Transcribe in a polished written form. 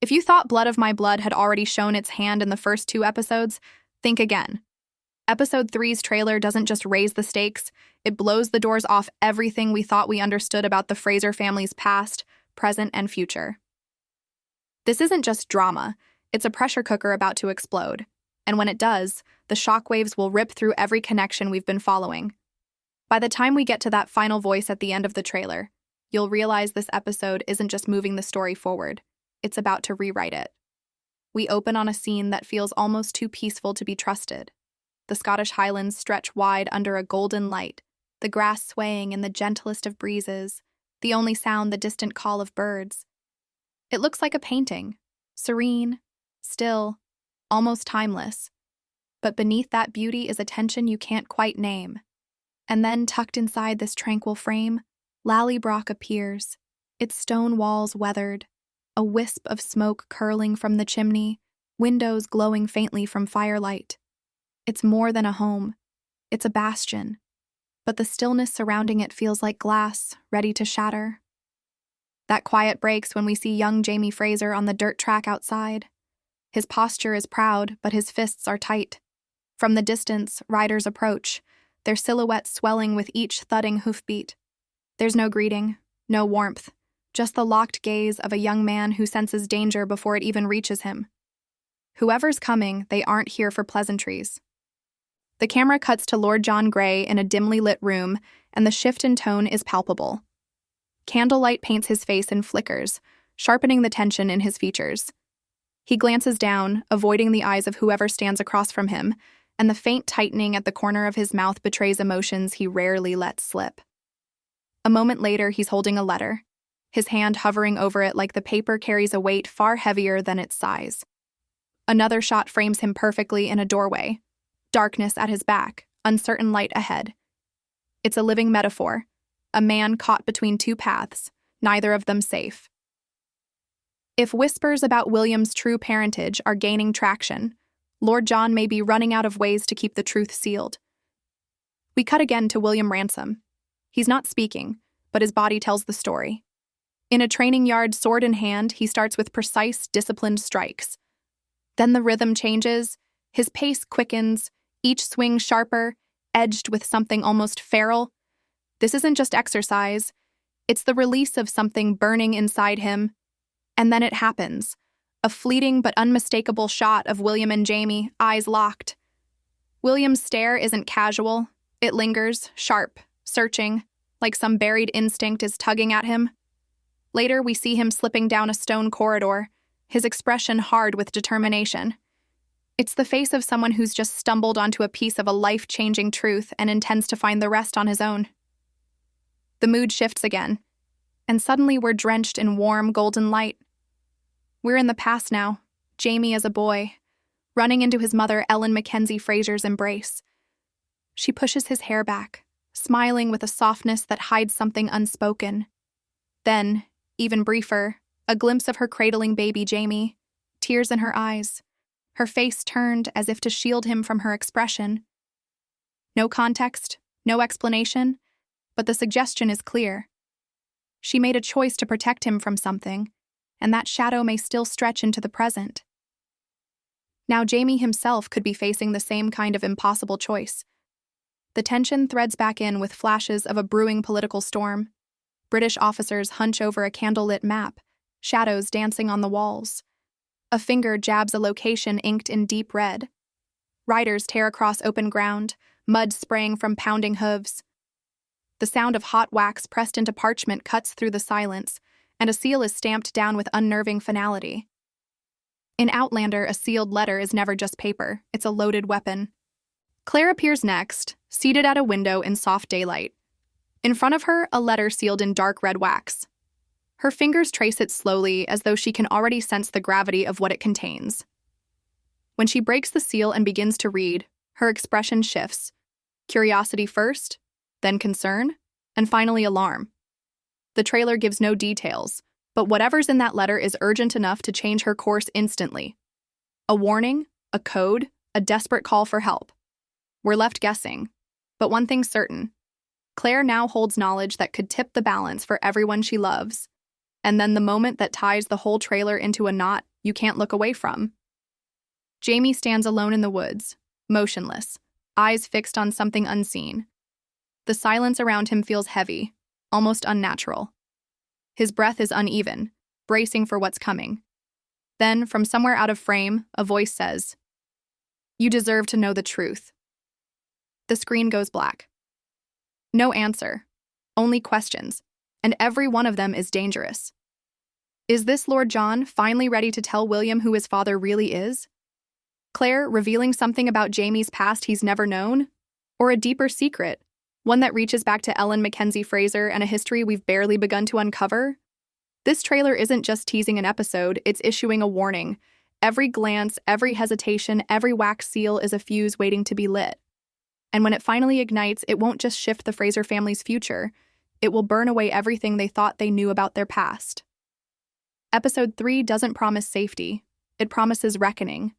If you thought Blood of My Blood had already shown its hand in the first 2 episodes, think again. Episode 3's trailer doesn't just raise the stakes, it blows the doors off everything we thought we understood about the Fraser family's past, present, and future. This isn't just drama, it's a pressure cooker about to explode. And when it does, the shockwaves will rip through every connection we've been following. By the time we get to that final voice at the end of the trailer, you'll realize this episode isn't just moving the story forward, it's about to rewrite it. We open on a scene that feels almost too peaceful to be trusted. The Scottish Highlands stretch wide under a golden light, the grass swaying in the gentlest of breezes, the only sound the distant call of birds. It looks like a painting, serene, still, almost timeless. But beneath that beauty is a tension you can't quite name. And then, tucked inside this tranquil frame, Lallybroch appears, its stone walls weathered, a wisp of smoke curling from the chimney, windows glowing faintly from firelight. It's more than a home. It's a bastion. But the stillness surrounding it feels like glass, ready to shatter. That quiet breaks when we see young Jamie Fraser on the dirt track outside. His posture is proud, but his fists are tight. From the distance, riders approach, their silhouettes swelling with each thudding hoofbeat. There's no greeting, no warmth, just the locked gaze of a young man who senses danger before it even reaches him. Whoever's coming, they aren't here for pleasantries. The camera cuts to Lord John Grey in a dimly lit room, and the shift in tone is palpable. Candlelight paints his face in flickers, sharpening the tension in his features. He glances down, avoiding the eyes of whoever stands across from him, and the faint tightening at the corner of his mouth betrays emotions he rarely lets slip. A moment later, he's holding a letter, his hand hovering over it like the paper carries a weight far heavier than its size. Another shot frames him perfectly in a doorway. Darkness at his back, uncertain light ahead. It's a living metaphor, a man caught between 2 paths, neither of them safe. If whispers about William's true parentage are gaining traction, Lord John may be running out of ways to keep the truth sealed. We cut again to William Ransom. He's not speaking, but his body tells the story. In a training yard, sword in hand, he starts with precise, disciplined strikes. Then the rhythm changes, his pace quickens, each swing sharper, edged with something almost feral. This isn't just exercise, it's the release of something burning inside him. And then it happens, a fleeting but unmistakable shot of William and Jamie, eyes locked. William's stare isn't casual, it lingers, sharp, searching, like some buried instinct is tugging at him. Later, we see him slipping down a stone corridor, his expression hard with determination. It's the face of someone who's just stumbled onto a piece of a life-changing truth and intends to find the rest on his own. The mood shifts again, and suddenly we're drenched in warm, golden light. We're in the past now, Jamie as a boy, running into his mother Ellen Mackenzie Fraser's embrace. She pushes his hair back, smiling with a softness that hides something unspoken. Then, even briefer, a glimpse of her cradling baby Jamie, tears in her eyes, her face turned as if to shield him from her expression. No context, no explanation, but the suggestion is clear. She made a choice to protect him from something, and that shadow may still stretch into the present. Now Jamie himself could be facing the same kind of impossible choice. The tension threads back in with flashes of a brewing political storm. British officers hunch over a candlelit map, shadows dancing on the walls. A finger jabs a location inked in deep red. Riders tear across open ground, mud spraying from pounding hooves. The sound of hot wax pressed into parchment cuts through the silence, and a seal is stamped down with unnerving finality. In Outlander, a sealed letter is never just paper, it's a loaded weapon. Claire appears next, seated at a window in soft daylight. In front of her, a letter sealed in dark red wax. Her fingers trace it slowly, as though she can already sense the gravity of what it contains. When she breaks the seal and begins to read, her expression shifts. Curiosity first, then concern, and finally alarm. The trailer gives no details, but whatever's in that letter is urgent enough to change her course instantly. A warning, a code, a desperate call for help. We're left guessing, but one thing's certain. Claire now holds knowledge that could tip the balance for everyone she loves. and then the moment that ties the whole trailer into a knot you can't look away from. Jamie stands alone in the woods, motionless, eyes fixed on something unseen. The silence around him feels heavy, almost unnatural. His breath is uneven, bracing for what's coming. Then, from somewhere out of frame, a voice says, "You deserve to know the truth." The screen goes black. No answer, only questions, and every one of them is dangerous. Is this Lord John finally ready to tell William who his father really is? Claire revealing something about Jamie's past he's never known? Or a deeper secret, one that reaches back to Ellen Mackenzie Fraser and a history we've barely begun to uncover? This trailer isn't just teasing an episode, it's issuing a warning. Every glance, every hesitation, every wax seal is a fuse waiting to be lit. And when it finally ignites, it won't just shift the Fraser family's future, it will burn away everything they thought they knew about their past. Episode 3 doesn't promise safety, it promises reckoning.